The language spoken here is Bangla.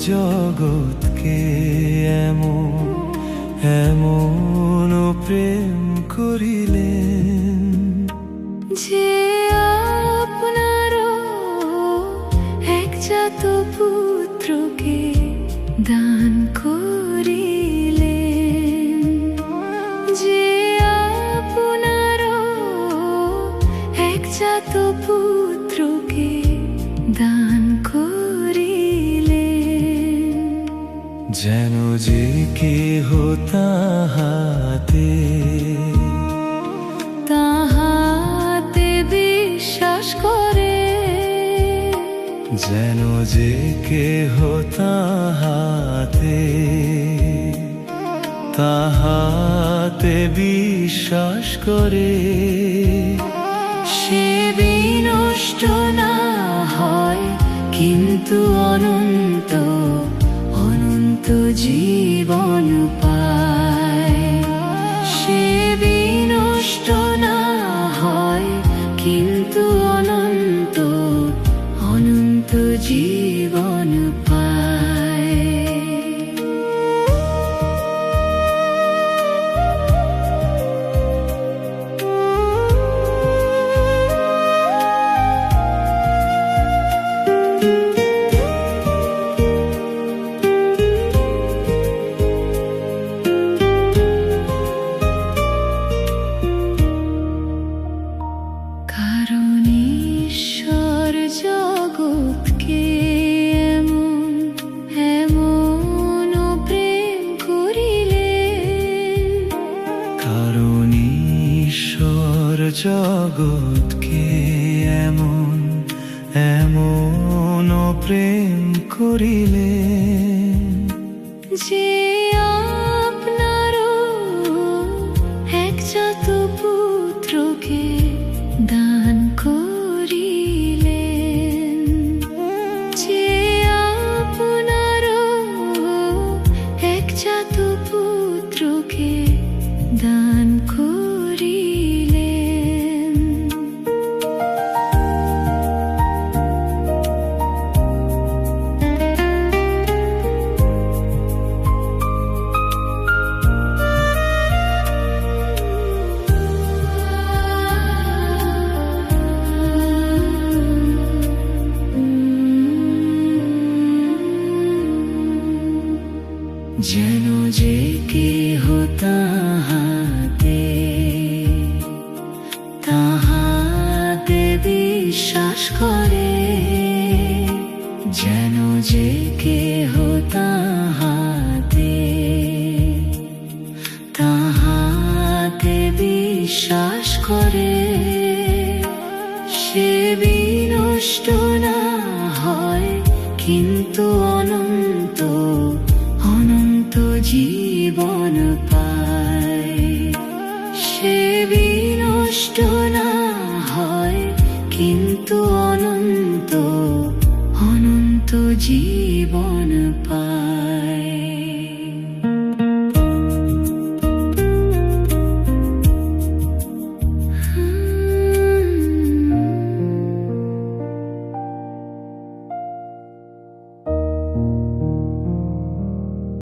জগৎকে এমন এমন প্রেম করিলেন যে আপনার একজাত পুত্রকে দান করিলেন, যে আপনার একজাত পুত্রকে দান করিলেন, যেন যে কেহ তাহাতে তাহাতে বিশ্বাস করে, যেন যে কেহ তাহাতে তাহাতে বিশ্বাস করে, সে বিনষ্ট না হয় কিন্তু অনন্ত অনন্ত জীবন পায়। সে বিনষ্ট না হয় কিন্তু অনন্ত অনন্ত জীবন পায়। কারণ ঈশ্বর জগৎকে এমন এমন প্রেম করিলেন, কারণ ঈশ্বর জগৎকে এমন এমন প্রেম করিলেন, যে আপনার একজাত পুত্রকে দান করিলেন, যে আপনার একজাত পুত্রকে দান করিলেন। যেন যে কেহ তাহাতে তাহাতে বিশ্বাস করে, যেন যে কেহ তাহাতে তাহাতে বিশ্বাস করে, সে বিনষ্ট না হয় কিন্তু অনন্ত অনন্ত জীবন পায়। সে বিনষ্ট না হয় কিন্তু অনন্ত অনন্ত জীবন পায়।